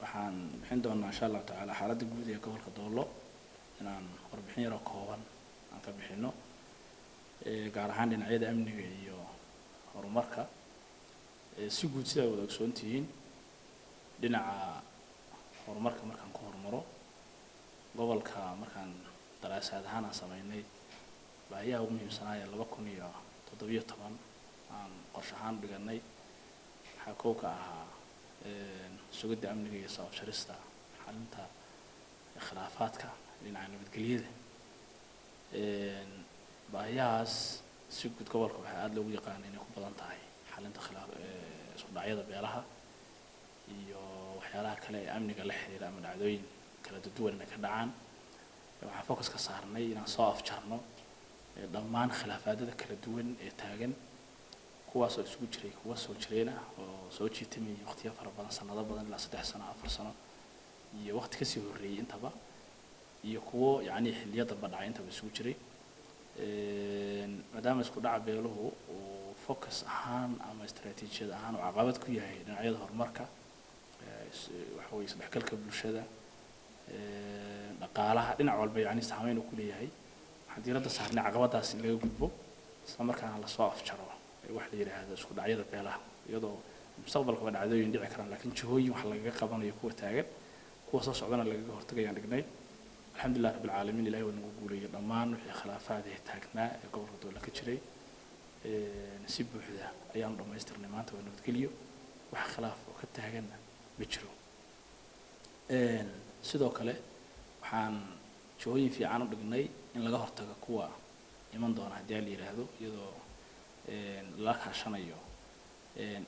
waxaan bixin doonaa insha Allah taala xaaladda guud ee gobolka Doolo inaan warbixin yar oo kooban aan ka bixino gaar ahaan dhinacyada amniga iyo horumarka si guud sida wada ogsoontihiin dhinaca horumarka markaan ku hormaro gobolka markaan daraasad ahaan sameynay baahiyaha ugu muhiimsanaa ee 2017 aan qorshe ahaan dhiganay waxaa koow ka ahaa sugidda amniga iyo soo afjarista xalinta khilaafaadka dhinaca nabadgelyada baahiyahaas si guud gobolka waxaa aad loogu yaqaan inay ku badan tahay xalinta isku dhacyada beelaha iyo waxyaalaha kale ee amniga la xiriira ama dhacdooyin kala duwan ka dhacaan waxaan focus ka saarnay inaan soo afjarno dhammaan khilaafaadada kala duwan ee taagan kuwaas oo isugu jiray kuwa soo jireena oo soo jiitamay waqtiyo fara badan sanado badan ilaa 3 sano 4 sano iyo waqti ka sii horeeyay intaba iyo kuwa yaani xilliyada badhacay intaba isugu jiray maadaama isku dhaca beeluhu oo focus ahaan ama istaraatiijiyad ahaan oo caqabad ku yahay dhinacyada horumarka waxa weeye isdhexgalka bulshada dhaqaalaha dhinac walba yaani saameyn uu ku leeyahay waxaan diiradda saarnay caqabadaas in laga gudbo isla markaana la soo afjaro wax la yiraahdo isku dhacyada beelaha iyadoo mustaqbalka dhacdooyin dhici karaan laakiin jihooyin wax laga qabanayo kuwa taagan kuwa soo socdana laga hortagayaan dhignay alxamdulillah rabbil caalamiin ilaahay waa nagu guuleeyay dhammaan wixii khilaafaad ee taagnaa ee gobolka Doolo ka jiray si buuxda ayaan dhamaystirnay maanta waa nabadgelyo wax khilaaf oo ka taagan ma jiro sidoo kale waxaan jihooyin fiican u dhignay in laga hortago kuwa iman doona haddii la yiraahdo iyadoo la kaashanayo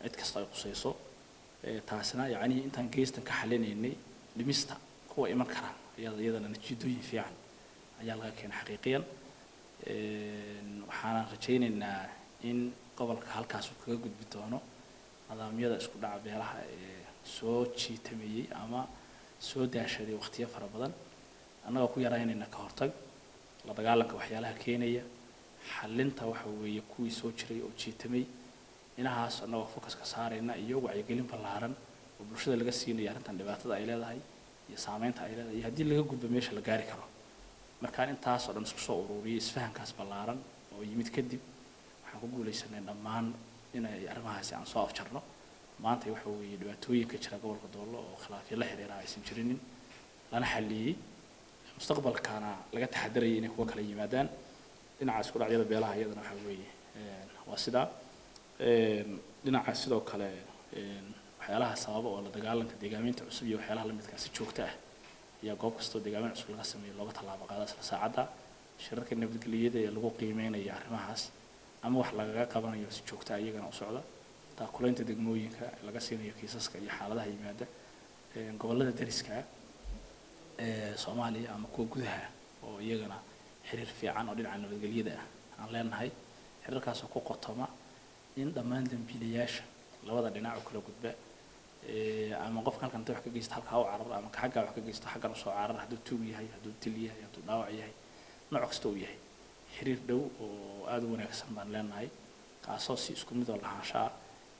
cid kasta ay qusayso taasina yaani intaan geestan ka xalinaynay dhimista kuwa iman kara iyadana natiijooyin fiican ayaa laga keenay xaqiiqiyan waxaan rajaynaynaa in gobolka halkaas uu kaga gudbi doono nidaamyada isku dhaca beelaha ee soo jiitamayay ama soo daashaday waqtiyo fara badan annaga ku yaraynayna ka hortag la dagaalanka waxyaalaha keenaya xalinta waxa weeye kuwii soo jiray oo jiitamay inahaas anagoo focus ka saarayna iyo wacyigelin ballaaran oo bulshada laga siinayo arrintan dhibaatada ay leedahay iyo saameynta ay leedahay haddii laga gudbo meesha la gaari karo markaan intaas oo dhan isku soo ururiyay isfahankaas ballaaran oo yimid kadib waxaan ku guuleysanay dhammaan inay arrimahaasi aan soo afjarno maanta waxa weeye dhibaatooyinka jira gobolka Doolo oo khilaafyo la xiriira aysan jirinin lana xaliyay mustaqbalkana laga taxadarayay inay kuwa kala yimaadaan dhinaca isku dhacyada beelaha iyadana waxa weeye waa sida dhinaca sidoo kale waxyaalaha sababa oo la dagaalanka deegaaminta cusub iyo waxyaalaha la midka si joogto ah ayaa goob kastoo deegaamin cusub laga sameeyo looga tallaabo qaada isla saacada shirarka nabadgelyada ee lagu qiimeynayo arrimahaas ama wax laga qabanayo si joogto ah iyagana u socda taa kuleynta degmooyinka laga siinayo kiisaska iyo xaaladaha yimaada gobolada dariska Soomaaliya ama kuwa gudaha oo iyagana xiriir fiican oo dhinaca nabadgelyada ah aan leenahay xiriirkaas oo ku qotoma in dhammaan dambiilayaasha labada dhinac oo kala gudba ama qofka halkan wax ka geysta halka uu carar ama xagga wax ka geysto xaggan soo carar hadduu tuug yahay hadduu til yahay hadduu dhaawac yahay nooc kasta uu yahay xiriir dhow oo aad u wanaagsan baan leenahay kaasoo si isku mid oo lahaanshaha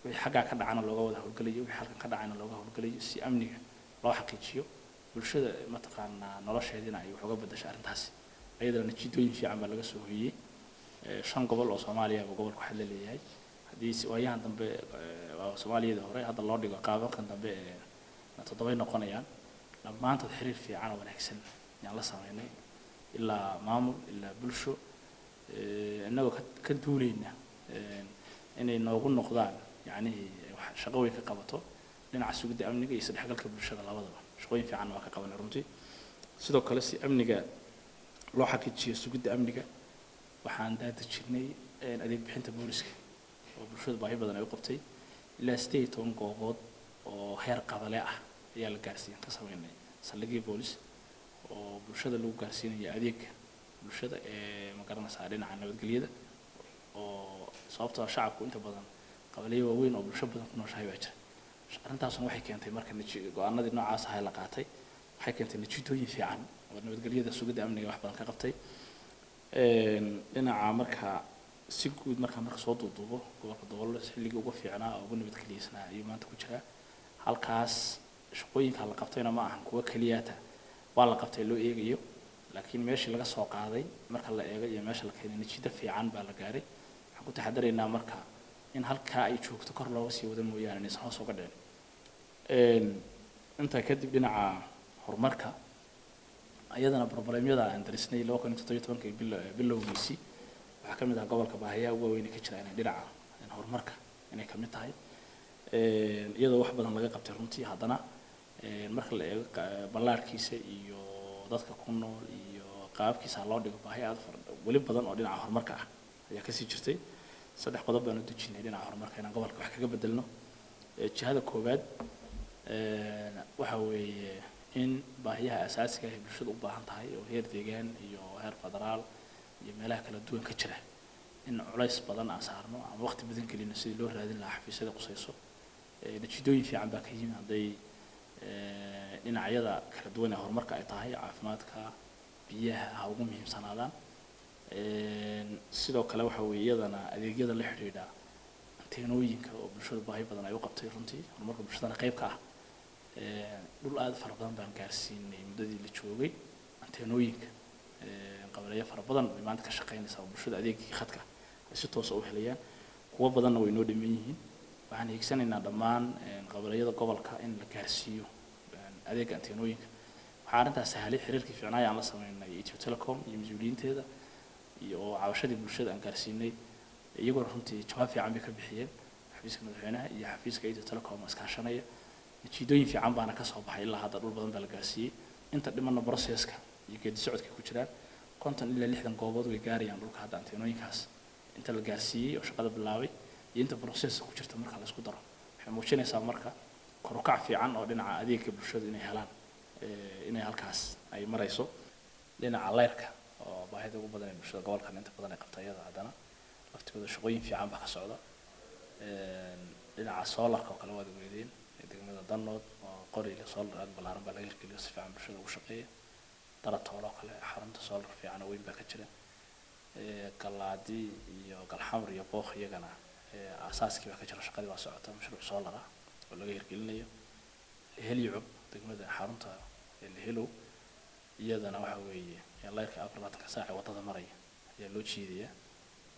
wixii xagga ka dhacana looga wada howlgalayo wixii halkan ka dhacana looga howlgalayo si amniga loo xaqiijiyo bulshada mataqaana nolosheedina ay wax uga bedesho arrintaas ayadana natiijooyin fiican baa laga soo hoyay 5 gobol oo Soomaaliya oo gobolka waxa la leeyahay hadii waayahan dambe Soomaaliyada hore hadda loo dhigo qaabkan dambe ee 7 noqonayaan dhammaantood xiriir fiican oo wanaagsan yaan la sameeynay ilaa maamul ilaa bulsho annagoo ka duulayna inay noogu noqdaan yaani shaqo weyn ka qabato dhinaca sugidda amniga iyo isdhexgalka bulshada labadaba shaqooyin fiican waa ka qabanay runtii sidoo kale si amniga loo xaqiijiyo sugidda amniga waxaan daadajinay adeeg bixinta booliska oo bulshada baahi badan ay u qabtay ilaa 18 goobood oo heer qabale ah ayaa la gaarsiin ka sameynay saldhigii boolis oo bulshada lagu gaarsiinayo adeeg bulshada ee ma garanaysaa dhinaca nabadgelyada oo sababtoo shacabku inta badan qabaleeyo waaweyn oo bulsho badan ku nooshahay baa jira arrintaasna waxay keentay marka go'aanadii noocaas ah la qaatay waxay keentay natiijooyin fiican oo nabadgelyada sugidda amniga wax badan ka qabtay dhinaca marka si guud marka soo duuduubo gobolka Doolo xilliga ugu fiicnaa oo ugu nabadgelyaysanaa ayuu maanta ku jiraa halkaas shaqooyinka la qabtayna ma ahan kuwa kaliyaata waa la qabtay loo eegayo laakiin meeshii laga soo qaaday marka la eego iyo meesha la keenay natiijo fiican baa la gaaray waxaan ku taxadaraynaa marka in halka ay joogto kor looga sii wada mooyaan inaysan hoos uga dhicin inta kadib dhinaca horumarka ayadana problemyada aan darisnay 2017 bilowgiisii waxaa ka mid ah gobolka baahiyaha ugu weyn ka jira inay dhinaca horumarka inay ka mid tahay iyadoo wax badan laga qabtay runtii haddana marka la eego ballaarkiisa iyo dadka ku nool iyo qaabkiisa loo dhigo baahi aad wali badan oo dhinaca horumarka ah ayaa ka sii jirtay saddex qodob baan u dejinay dhinaca horumarka inaan gobolka wax kaga bedelno jihada koowaad waxa weeye in baahiyaha asaasiga ah ee bulshadu u baahan tahay oo heer deegaan iyo heer federaal iyo meelaha kala duwan ka jira in culays badan aan saarno ama waqti badan gelino sidii loo raadin lahaa xafiisyada qusayso natiijooyin fiican baa ka yimid hadday dhinacyada kala duwan ee horumarka ay tahay caafimaadka biyaha ha ugu muhiimsanaadaan sidoo kale waxa weeye iyadana adeegyada la xidhiidha anteenooyinka oo bulshada baahi badan ay u qabtay runtii horumarka bulshadana qayb ka ah dhul aad fara badan baan gaarsiinay muddadii la joogay anteenooyinka qabalaya fara badan oo maanta ka shaqeynaysa bulshada adeegii khadka si toos ah u helayaan kuwa badanna way noo dhiman yihiin waxaan hiigsanaynaa dhammaan qabalayada gobolka in la gaarsiiyo adeega anteenooyinka waxaa arrintaas sahlay xiriirkii fiicnaa aan la sameynay Ethio Telecom iyo mas'uuliyiinteeda iyo cabashadii bulshada aan gaarsiinay iyagoo runtii jawaab fiican bay ka bixiyeen xafiiska madaxweynaha iyo xafiiska Ethio Telecom iskaashanaya natiijooyin fiican baana ka soo baxay ilaa hadda dhul badan baa la gaarsiiyey inta dhimanna processka iyo geedi socodka ku jiraan 50 ilaa 60 goobood way gaarayaan dhulka hadda anteenooyinkaas inta la gaarsiiyey oo shaqada bilaabay iyo inta process ku jirta marka la isku daro waxay muujinaysaa marka kor u kac fiican oo dhinaca adeegga bulshada inay helaan inay halkaas ay marayso dhinaca leerka oo baahida ugu badan ee bulshada gobolka inta badan ay qabtay iyada haddana laftigooda shaqooyin fiican baa ka socda dhinaca solarka oo kale waad ogeydeen degmada Danood oo qoriga solar aad balaaran baa laga hirgeliyo si fiican bulshada ugu shaqeeya daratoolo kale xarunta solar fiican oo weyn baa ka jira galaadi iyo galxamar iyo booq iyagana asaaskii baa ka jira shaqadii waa socota mashruuc solar ah oo laga hirgelinayo heliyub degmada xarunta helo iyadana waxa weeye leerka 24 saac wadada maraya ayaa loo jeediyaa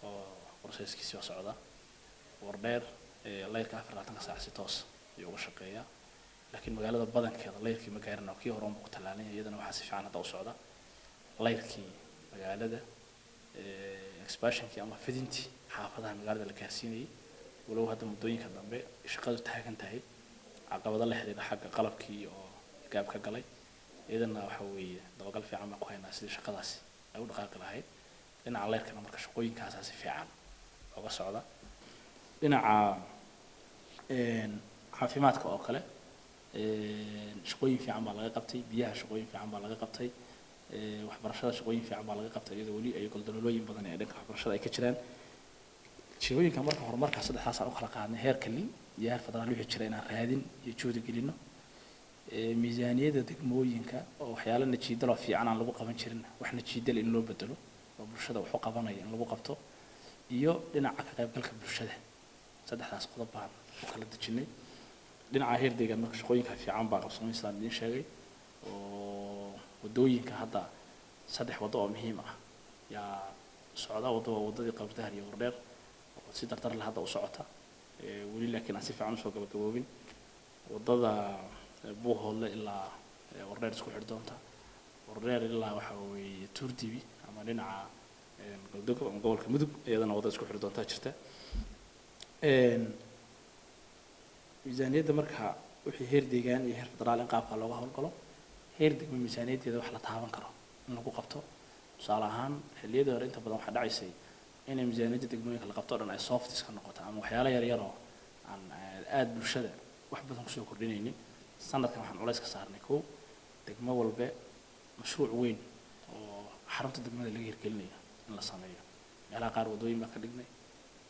oo processkiisa waa socda wardheer leerka 24 saac si toos ayuu uga shaqeeyaa laakiin magaalada badankeeda leerkii ma gaarin oo kii hore uu ku talaalanay iyadana waxa si fiican hadda u socda leerkii magaalada expansionkii ama fidintii xaafadaha magaalada la gaarsiinayay walow hadda muddooyinka dambe shaqadu taagan tahay caqabado la xiriira xagga qalabkii oo gaab ka galay iyadana waxa weeye dabagal fiican ma ku haynaa sidii shaqadaasi ay u dhaqaaqi lahayd dhinaca leerkana marka shaqooyinkaas si fiican uga socda dhinaca caafimaadka oo kale shaqooyin fiican baa laga qabtay biyaha shaqooyin fiican baa laga qabtay waxbarashada shaqooyin fiican baa laga qabtay iyadoo wali ay goldololooyin badan ee dhanka waxbarashada ay ka jiraan shaqooyinka marka horumarka saddexdaas aan u kala qaadnay heer kali iyo heer federaal wixii jira inaan raadin iyo joodi gelino miisaaniyada degmooyinka oo waxyaalo natiijada fiican aan lagu qaban jirin wax natiijada in loo bedelo oo bulshada wax u qabanaya in lagu qabto iyo dhinaca ka qaybgalka bulshada saddexdaas qodob baan u kala dejinay dhinaca heer deegaan marka shaqooyinka fiican baa qabsanaysaan idin sheegay oo wadooyinka hadda saddex wado oo muhiim ah yaa socda wadadii qabdaha iyo wardheer oo si tartar leh hadda u socota wali laakiin aan si fiican u soo gabagaboobin wadada buuhoodle ilaa wardheer isku xidh doonta wardheer ilaa waxa weeye Tuurdibi ama dhinaca galdogo ama gobolka Mudug iyadana wadada isku xidh doonta jirta miisaaniyada marka wixii heer deegaan iyo heer federaal in qaabka looga hawlgalo heer degmo miisaaniyadeeda wax la taaban karo in lagu qabto tusaale ahaan xilliyadii hore inta badan waxaa dhacaysay in miisaaniyada degmooyinka la qabto dhan ay soft iska noqoto ama waxyaalo yar yar oo aan aad bulshada wax badan ku soo kordhinaynin sanadkan waxaan culays ka saarnay koow degmo walba mashruuc weyn oo xarunta degmada laga hirgelinayo in la sameeyo meelaha qaar wadooyin baa ka dhignay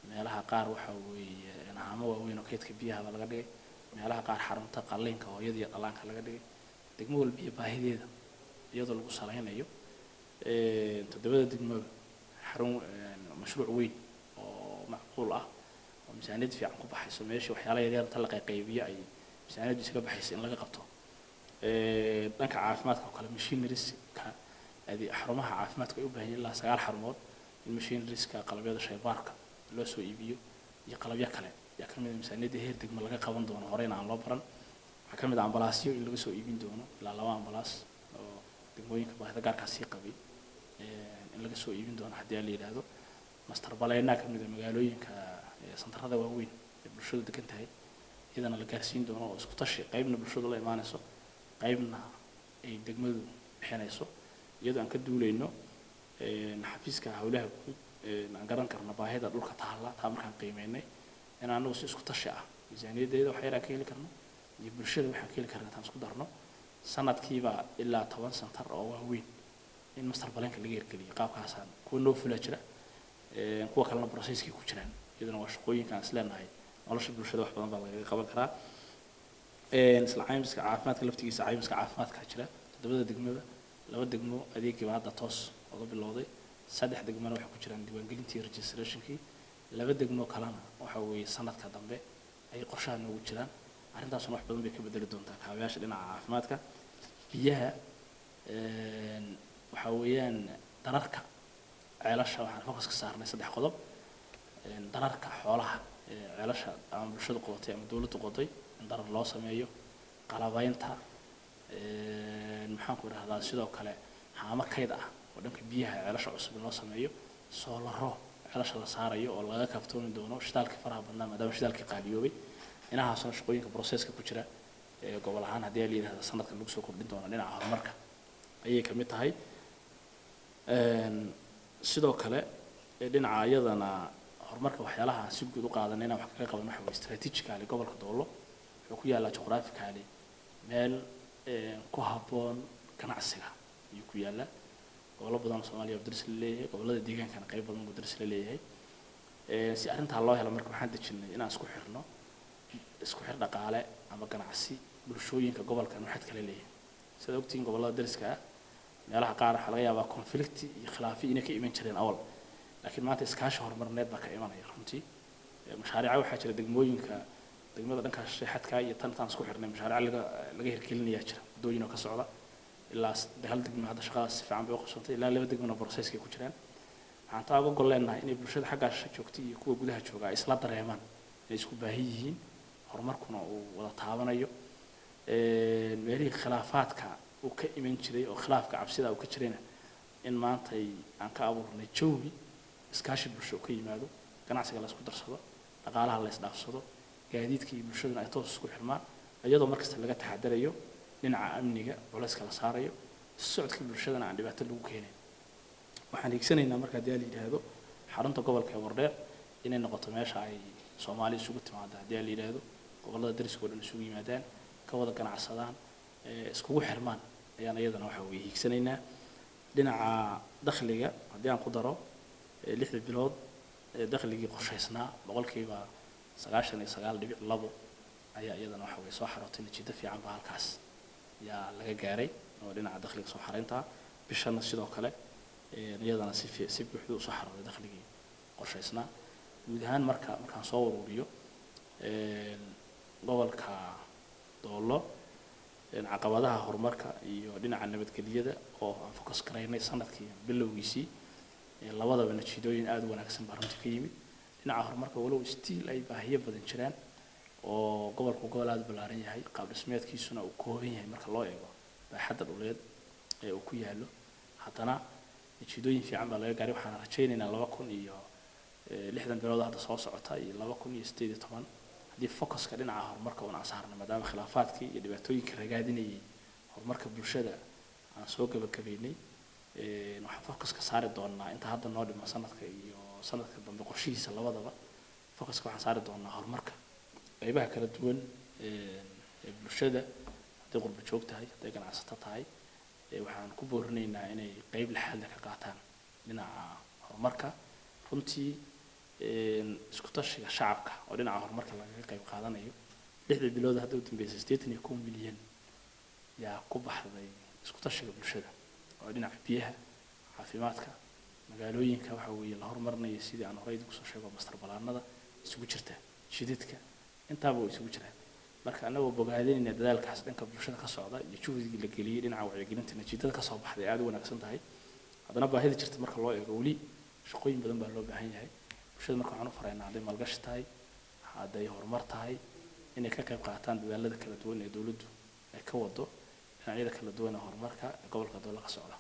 meelaha qaar waxa weeye haamo waaweyn oo keedka biyaha baa laga dhigay meelaha qaar xarunta qalliinka hooyada iyo dhallaanka laga dhigay degmo walba iyo baahideeda iyadoo lagu salaynayo todobada degmo xarun mashruuc weyn oo macquul ah oo miisaaniyad fiican ku baxayso meeshii waxyaalo yar yar inta la qaybiyo ay miisaaniyaddu isaga baxaysa in laga qabto dhanka caafimaadka oo kale machineries-ka xarumaha caafimaadka ay u baahan yihiin ilaa 9 xarumood in machineries-ka qalabyada shaybaarka loo soo iibiyo iyo qalabyo kale yaa ka mid ah miisaaniyadda heer degmo laga qaban doono horeyna aan loo baran waxaa ka mid ah ambalaasyo in laga soo iibin doono ilaa 2 ambalaas oo degmooyinka baahida gaarkaas sii qabay in laga soo iibin doono haddii la yiraahdo master baleyna ka mid ah magaalooyinka santarada waaweyn ee bulshadu degan tahay iyadana la gaarsiin doono oo isku tashi qaybna bulshadu la imaanayso qaybna ay degmadu bixinayso iyadoo aan ka duuleyno xafiiska hawlaha guud aan garan karno baahida dhulka taalla taa markaan qiimeynay in aanu si isku tashi ah miisaaniyadeeda wax yar ka heli karno iyo bulshada waxaan ka heli karnaa taan isku darno sanadkiiba ilaa 10 santar oo waaweyn in master baleenka laga hirgeliyo qaabkaasaan kuwa noo fula jira kuwa kalena processkii ku jiraan iyadana waa shaqooyinkaan isleenahay nolosha bulshada wax badan baa laga qaban karaa isla caymiska caafimaadka laftigiisa caymiska caafimaadka jira 7 degmada 2 degmo adeegii hadda toos uga bilowday 3 degmana waxay ku jiraan diiwaangelintii registrationkii 2 degmo kalena waxa weeye sanadka dambe ay qorshaha noogu jiraan arrintaasna wax badan bay ka bedeli doontaa kaabayaasha dhinaca caafimaadka biyaha waxa weeyaan dararka ceelasha waxaan focus ka saarnay 3 qodob dararka xoolaha ceelasha ama bulshada qodatay ama dawladdu qoday in darar loo sameeyo qalabaynta maxaan ku raahdaa sidoo kale haama kayd ah oo dhanka biyaha ceelasha cusub loo sameeyo soolaro ceelasha la saarayo oo laga kaftoomi doono shidaalka faraha badnaa maadaama shidaalka qaaliyoobay inahaasoo shaqooyinka processka ku jira gobol ahaan haddii la yiraahdo sanadkan lagu soo kordhin doono dhinaca horumarka ayay ka mid tahay sidoo kale dhinaca iyadana horumarka waxyaalaha si guud u qaadanay inaan wax kaga qaban waxa weeye strategically gobolka Doolo wuxuu ku yaalaa geographically meel ku habboon ganacsiga iyo ku yaala gobollo badan Soomaaliya oo daris leeyahay gobollada deegaankana qayb badan oo daris leeyahay si arrinta loo helo marka waxaan dejinay inaan isku xir dhaqaale ama ganacsi bulshooyinka gobolkan waxaad kala leeyahay sida ogtiin gobollada dariska meelaha qaar waxa laga yaabaa conflict iyo khilaaf inay ka iman jireen awal laakiin maanta iskaashi horumarineed baa ka imanaya runtii mashaariic waxaa jira degmooyinka degmada dhanka shaqadka iyo tan isku xirnay mashaariic laga hirgelinayaa jira wadooyin oo ka socda ilaa hal degmo hadda shaqadaas si fiican bay u qabsantay ilaa 2 degmona processkii ku jiraan waxaan taa uga goleenahay inay bulshada xaggaas joogtay iyo kuwa gudaha jooga ay isla dareemaan inay isku baahi yihiin horumarkuna uu wada taabanayo meelihii khilaafaadka uu ka iman jiray oo khilaafka cabsida uu ka jirayna in maanta aan ka abuurnay jawi iskaashi bulsho ka yimaado ganacsiga la isku darsado dhaqaalaha la isdhaafsado gaadiidka iyo bulshadana ay toos isku xirmaan iyadoo markasta laga taxadarayo dhinaca amniga culayska la saarayo socodka bulshadana aan dhibaato lagu keenin waxaan higsanaynaa marka haddii la yiraahdo xarunta gobolka Wardheer inay noqoto meesha ay Soomaali isugu timaado haddii la yiraahdo gobollada dariska oo dhan isugu yimaadaan ka wada ganacsadaan iskugu xirmaan ayaan iyadana waxa weeye higsanaynaa dhinaca dakhliga haddii aan ku daro 6 bilood dakhligii qorshaysnaa boqolkiiba 99.2 ayaa iyadana waxa weeye soo xarootay natiijo fiican baa halkaas yaa laga gaaray oo dhinaca dakhliga soo xareynta bishana sidoo kale iyadana si buuxda u soo xarooday dakhligii qorshaysnaa guud ahaan markaan soo ururiyo gobolka Doolo caqabadaha horumarka iyo dhinaca nabadgelyada oo aan focus gareynay sanadkii bilowgiisii labadaba natiijooyin aad u wanaagsan baa runtii ka yimid dhinaca horumarka walow stiil ay baahiyo badan jiraan oo gobolku gobol aad ballaaran yahay qaab dhismeedkiisuna uu kooban yahay marka loo eego baaxadda dhuleed ee uu ku yaalo haddana natiijooyin fiican baa laga gaaray waxaan rajaynaynaa 2060 bilood hadda soo socota iyo 2018 haddii focuska dhinaca horumarka una saarno maadaama khilaafaadkii iyo dhibaatooyinka ragaadinayay horumarka bulshada aan soo gabagabeynay waxaan focuska saari doonaa inta hadda noo dhimo sanadka iyo sanadka dambe qorshihiisa labadaba focuska waxaan saari doonaa horumarka qaybaha kala duwan ee bulshada haddii qurbo joog tahay haddii ganacsato tahay waxaan ku boorinaynaa inay qayb laxaad ka qaataan dhinaca horumarka runtii isku tashiga shacabka oo dhinaca horumarka laga qayb qaadanayo 6 bilood hadda u dambeysay 81 milyan yaa ku baxday isku tashiga bulshada oo dhinaca biyaha caafimaadka magaalooyinka waxa weeye la horumarinayo sidii aan horey ugu soo sheegay master balaanada isugu jirta shididka intaaba isugu jiraan marka anagoo bogaadinayna dadaalkaas dhanka bulshada ka socda iyo juhdiga la geliyay dhinaca wacyigelinta natiijada ka soo baxday aad u wanaagsan tahay haddana baahida jirta marka loo eego weli shaqooyin badan baa loo baahan yahay bulshada marka waxaan u faraynaa hadday maalgashi tahay hadday horumar tahay inay ka qayb qaataan dadaalada kala duwan ee dowladdu ay ka wado dhinacyada kala duwan ee horumarka gobolka dowladda ka socda